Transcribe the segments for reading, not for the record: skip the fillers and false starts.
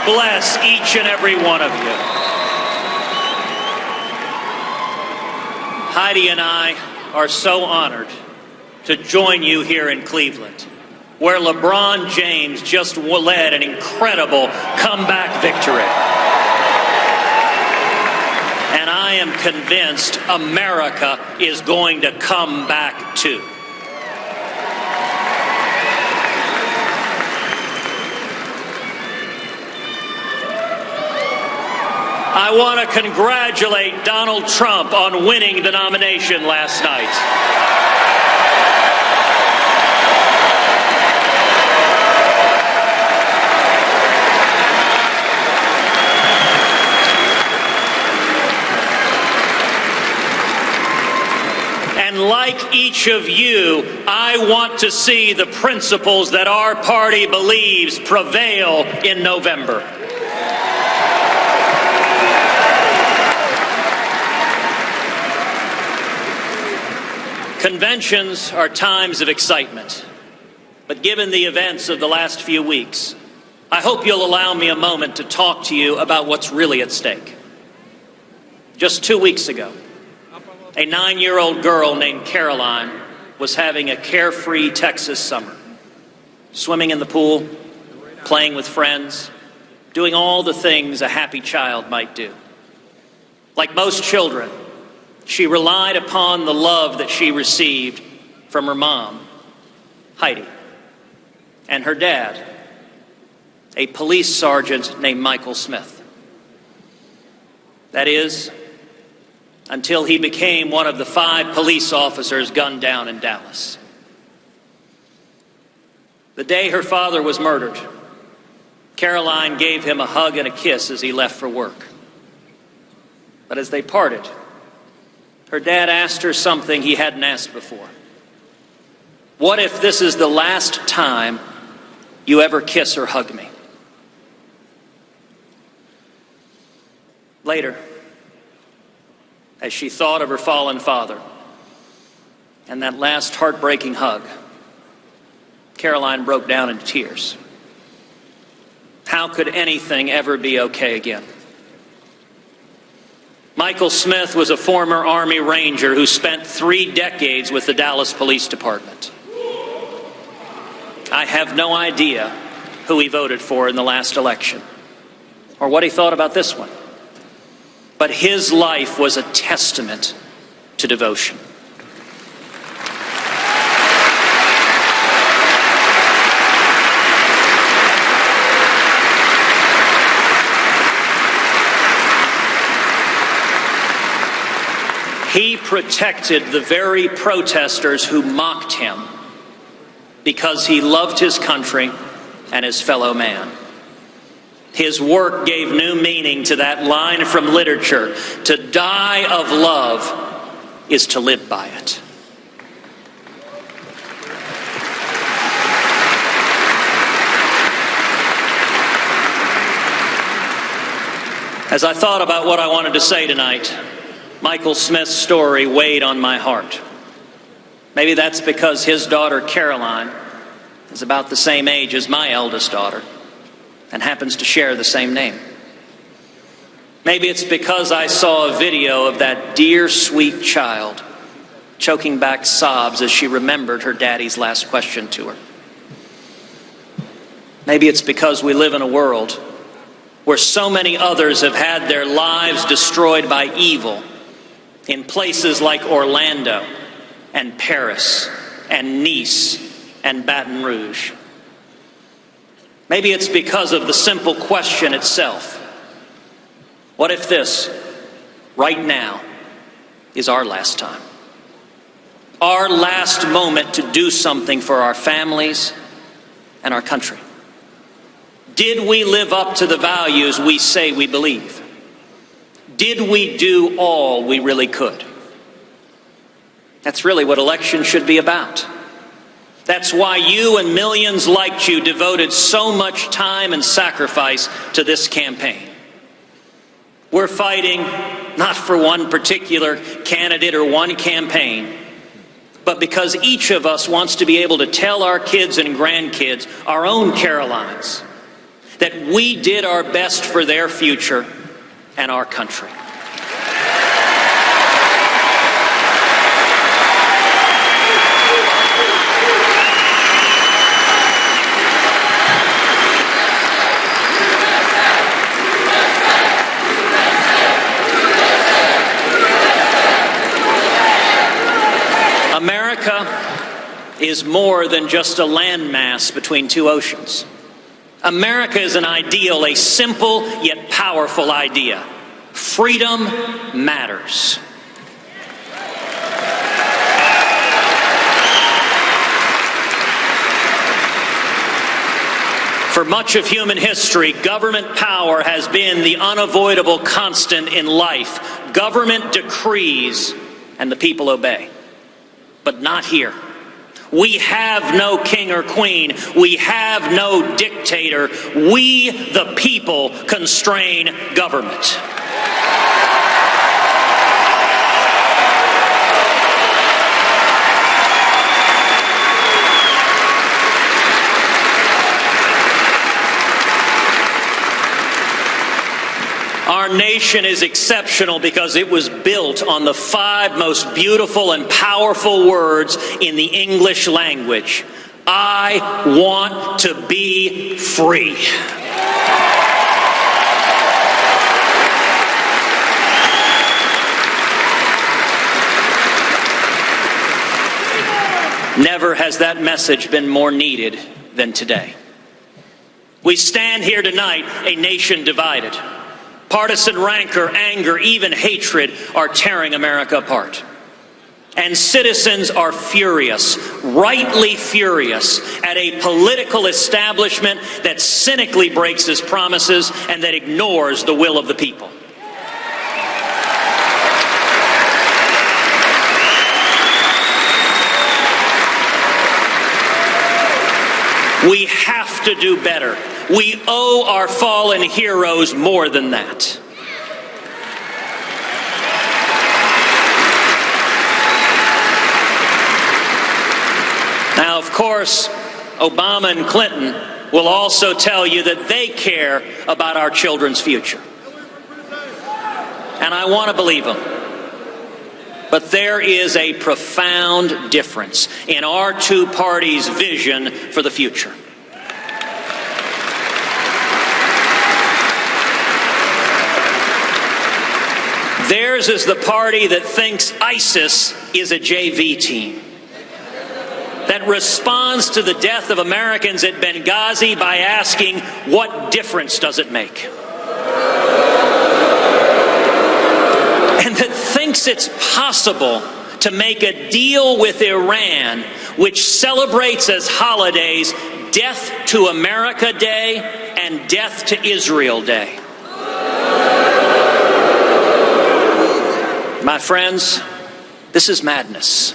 bless each and every one of you. Heidi and I are so honored to join you here in Cleveland, where LeBron James just led an incredible comeback victory. And I am convinced America is going to come back too. I want to congratulate Donald Trump on winning the nomination last night. And like each of you, I want to see the principles that our party believes prevail in November. Conventions are times of excitement, but given the events of the last few weeks, I hope you'll allow me a moment to talk to you about what's really at stake. Just 2 weeks ago, a 9-year-old girl named Caroline was having a carefree Texas summer, swimming in the pool, playing with friends, doing all the things a happy child might do. Like most children, she relied upon the love that she received from her mom, Heidi, and her dad, a police sergeant named Michael Smith. That is, until he became one of the 5 police officers gunned down in Dallas. The day her father was murdered, Caroline gave him a hug and a kiss as he left for work. But as they parted, her dad asked her something he hadn't asked before. What if this is the last time you ever kiss or hug me? Later, as she thought of her fallen father and that last heartbreaking hug, Caroline broke down into tears. How could anything ever be okay again? Michael Smith was a former Army Ranger who spent 3 decades with the Dallas Police Department. I have no idea who he voted for in the last election or what he thought about this one. But his life was a testament to devotion. He protected the very protesters who mocked him because he loved his country and his fellow man. His work gave new meaning to that line from literature: to die of love is to live by it. As I thought about what I wanted to say tonight, Michael Smith's story weighed on my heart. Maybe that's because his daughter Caroline is about the same age as my eldest daughter and happens to share the same name. Maybe it's because I saw a video of that dear, sweet child choking back sobs as she remembered her daddy's last question to her. Maybe it's because we live in a world where so many others have had their lives destroyed by evil in places like Orlando and Paris and Nice and Baton Rouge. Maybe it's because of the simple question itself. What if this, right now, is our last time? Our last moment to do something for our families and our country? Did we live up to the values we say we believe? Did we do all we really could? That's really what elections should be about. That's why you and millions like you devoted so much time and sacrifice to this campaign. We're fighting not for one particular candidate or one campaign, but because each of us wants to be able to tell our kids and grandkids our own Carolines that we did our best for their future and our country. America is more than just a landmass between two oceans. America is an ideal, a simple yet powerful idea. Freedom matters. For much of human history, government power has been the unavoidable constant in life. Government decrees and the people obey. But not here. We have no king or queen. We have no dictator. We, the people, constrain government. Our nation is exceptional because it was built on the 5 most beautiful and powerful words in the English language. I want to be free. Never has that message been more needed than today. We stand here tonight, a nation divided. Partisan rancor, anger, even hatred are tearing America apart. And citizens are furious, rightly furious, at a political establishment that cynically breaks its promises and that ignores the will of the people. We have to do better. We owe our fallen heroes more than that. Now, of course, Obama and Clinton will also tell you that they care about our children's future. And I want to believe them. But there is a profound difference in our two parties' vision for the future. Theirs is the party that thinks ISIS is a JV team, that responds to the death of Americans at Benghazi by asking, what difference does it make? And that thinks it's possible to make a deal with Iran, which celebrates as holidays Death to America Day and Death to Israel Day. My friends, this is madness.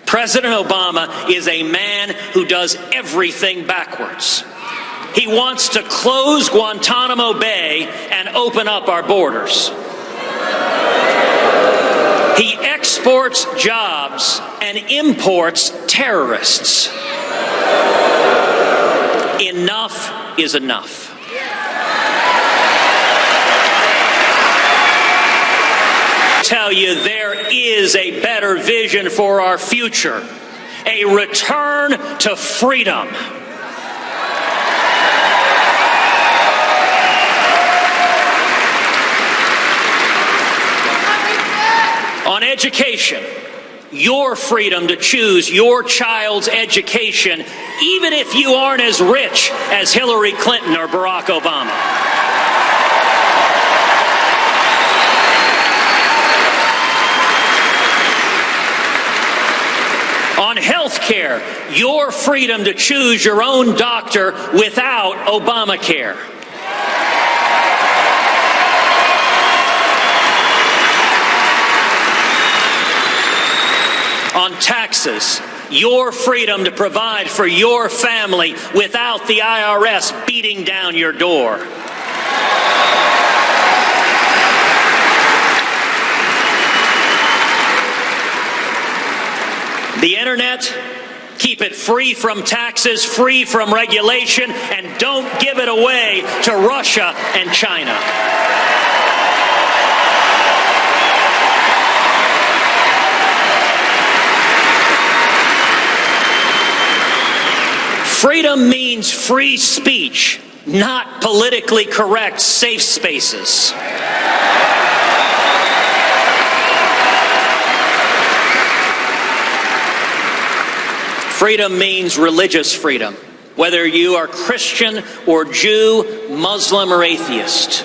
President Obama is a man who does everything backwards. He wants to close Guantanamo Bay and open up our borders. He exports jobs and imports terrorists. Enough is enough. Tell you there is a better vision for our future, a return to freedom. On education, your freedom to choose your child's education, even if you aren't as rich as Hillary Clinton or Barack Obama. On health care, your freedom to choose your own doctor without Obamacare. On taxes, your freedom to provide for your family without the IRS beating down your door. The internet Keep it free from taxes, free from regulation, and don't give it away to Russia and China. Freedom means free speech, not politically correct safe spaces. Freedom means religious freedom, whether you are Christian or Jew, Muslim or atheist.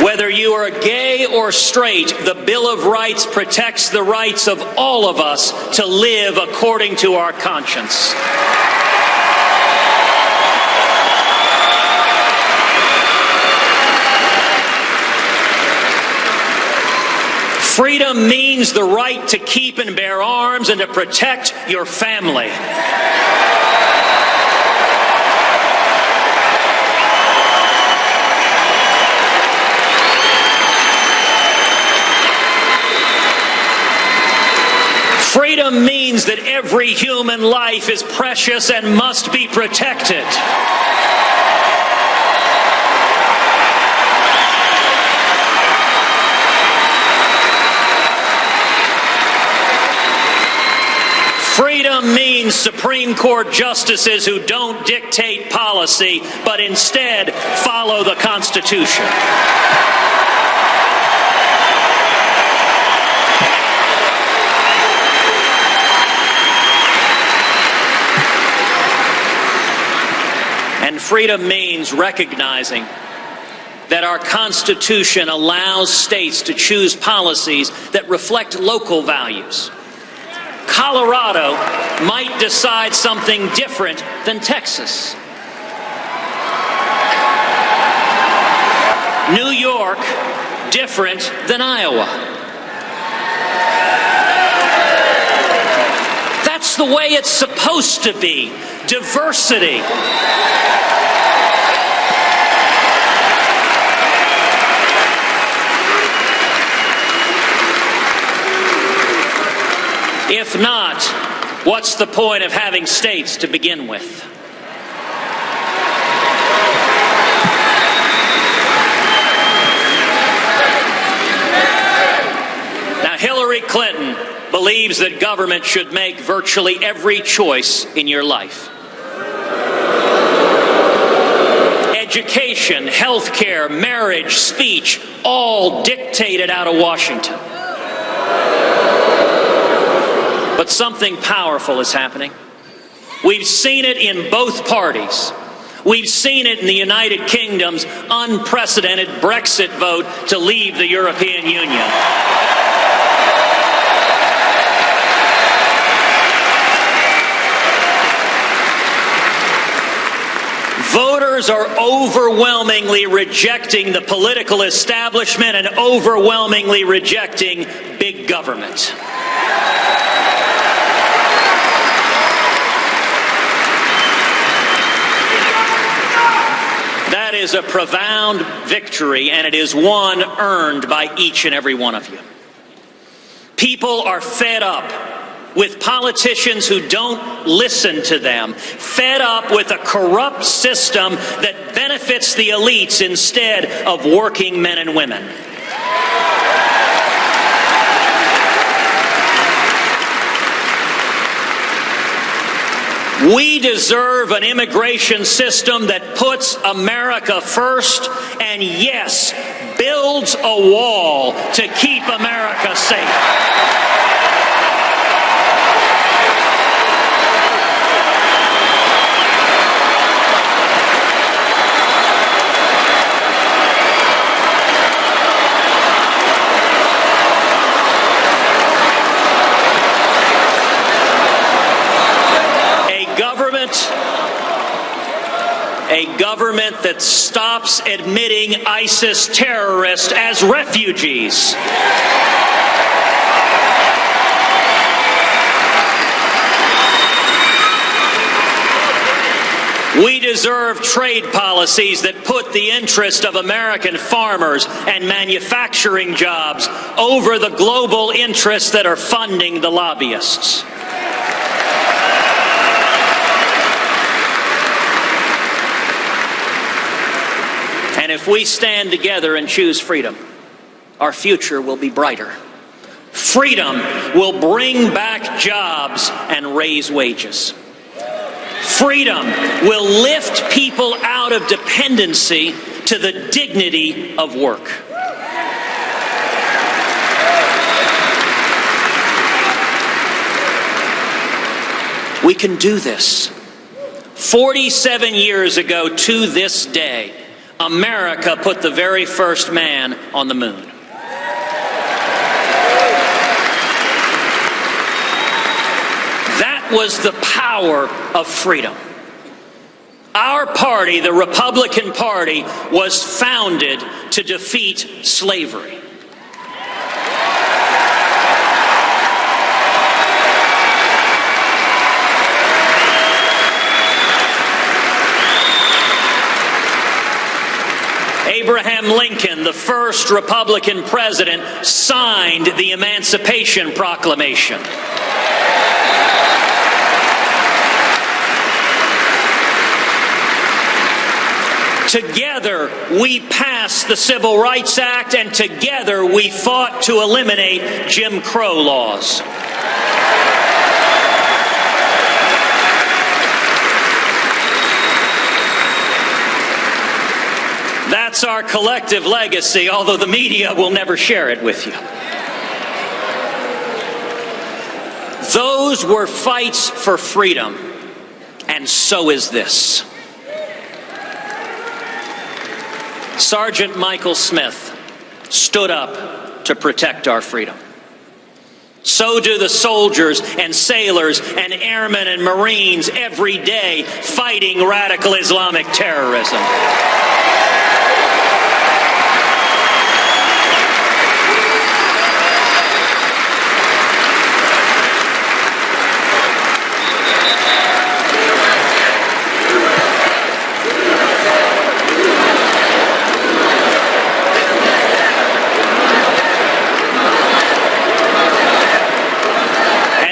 Whether you are gay or straight, the Bill of Rights protects the rights of all of us to live according to our conscience. Freedom means the right to keep and bear arms and to protect your family. Freedom means that every human life is precious and must be protected. Freedom means Supreme Court justices who don't dictate policy, but instead follow the Constitution. And freedom means recognizing that our Constitution allows states to choose policies that reflect local values. Colorado might decide something different than Texas. New York, different than Iowa. That's the way it's supposed to be. Diversity. If not, what's the point of having states to begin with? Now, Hillary Clinton believes that government should make virtually every choice in your life. Education, healthcare, marriage, speech, all dictated out of Washington. But something powerful is happening. We've seen it in both parties. We've seen it in the United Kingdom's unprecedented Brexit vote to leave the European Union. Voters are overwhelmingly rejecting the political establishment and overwhelmingly rejecting big government. That is a profound victory, and it is one earned by each and every one of you. People are fed up with politicians who don't listen to them, fed up with a corrupt system that benefits the elites instead of working men and women. We deserve an immigration system that puts America first and, yes, builds a wall to keep America safe. A government that stops admitting ISIS terrorists as refugees. We deserve trade policies that put the interest of American farmers and manufacturing jobs over the global interests that are funding the lobbyists. And if we stand together and choose freedom, our future will be brighter. Freedom will bring back jobs and raise wages. Freedom will lift people out of dependency to the dignity of work. We can do this. 47 years ago to this day, America put the very first man on the moon. That was the power of freedom. Our party, the Republican Party, was founded to defeat slavery. Abraham Lincoln, the first Republican president, signed the Emancipation Proclamation. Together, we passed the Civil Rights Act, and together we fought to eliminate Jim Crow laws. That's our collective legacy, although the media will never share it with you. Those were fights for freedom, and so is this. Sergeant Michael Smith stood up to protect our freedom. So do the soldiers and sailors and airmen and Marines every day fighting radical Islamic terrorism.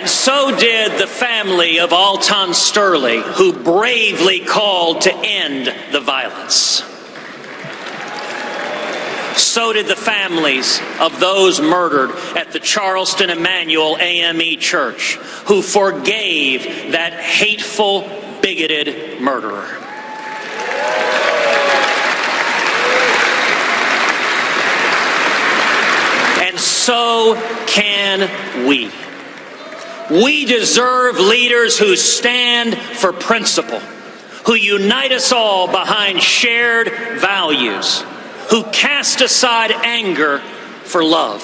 So did the family of Alton Sterling, who bravely called to end the violence. So did the families of those murdered at the Charleston Emmanuel AME Church, who forgave that hateful, bigoted murderer. And so can we. We deserve leaders who stand for principle, who unite us all behind shared values, who cast aside anger for love.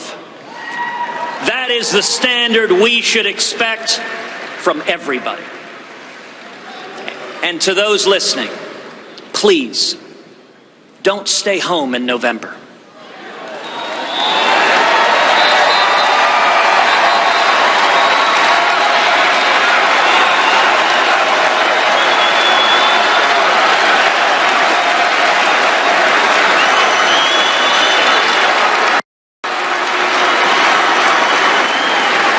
That is the standard we should expect from everybody. And to those listening, please, don't stay home in November.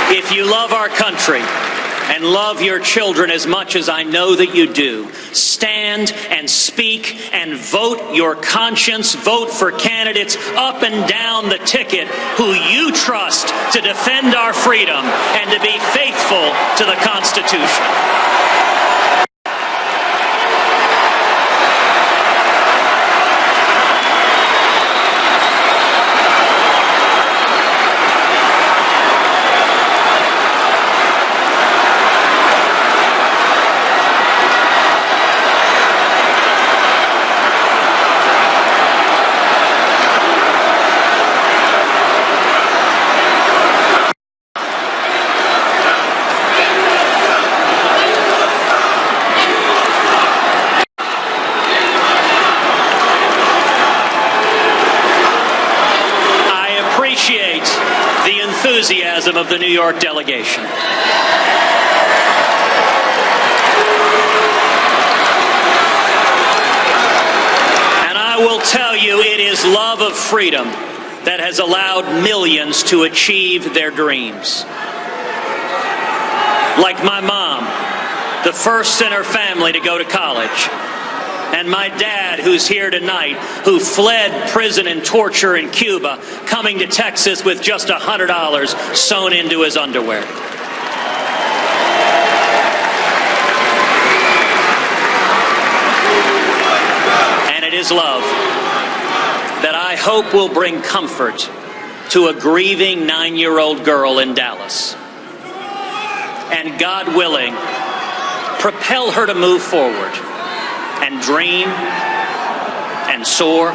If you love our country and love your children as much as I know that you do, stand and speak and vote your conscience. Vote for candidates up and down the ticket who you trust to defend our freedom and to be faithful to the Constitution. Enthusiasm of the New York delegation. I will tell you, it is love of freedom that has allowed millions to achieve their dreams. Like my mom, the first in her family to go to college. And my dad, who's here tonight, who fled prison and torture in Cuba, coming to Texas with just $100 sewn into his underwear. And it is love that I hope will bring comfort to a grieving 9-year-old girl in Dallas. And God willing, propel her to move forward and dream and soar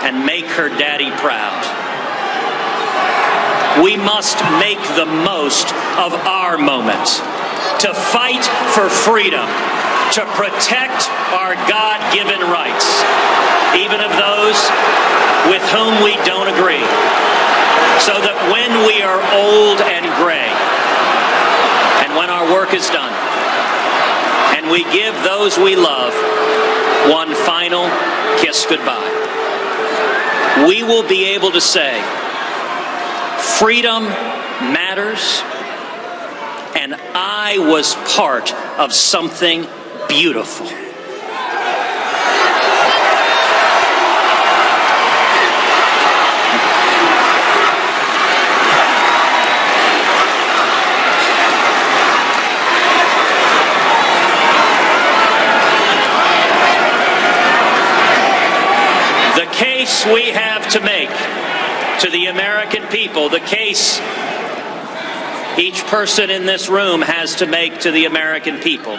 and make her daddy proud. We must make the most of our moment to fight for freedom, to protect our God-given rights, even of those with whom we don't agree, so that when we are old and gray, and when our work is done, and we give those we love one final kiss goodbye, we will be able to say, freedom matters, and I was part of something beautiful. The case we have to make to the American people, the case each person in this room has to make to the American people,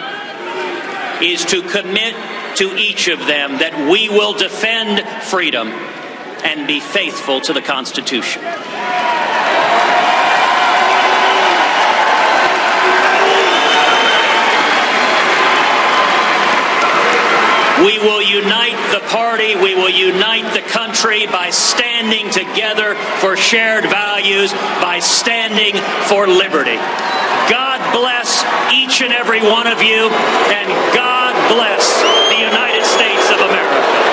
is to commit to each of them that we will defend freedom and be faithful to the Constitution. We will unite the party, we will unite the country by standing together for shared values, by standing for liberty. God bless each and every one of you, and God bless the United States of America.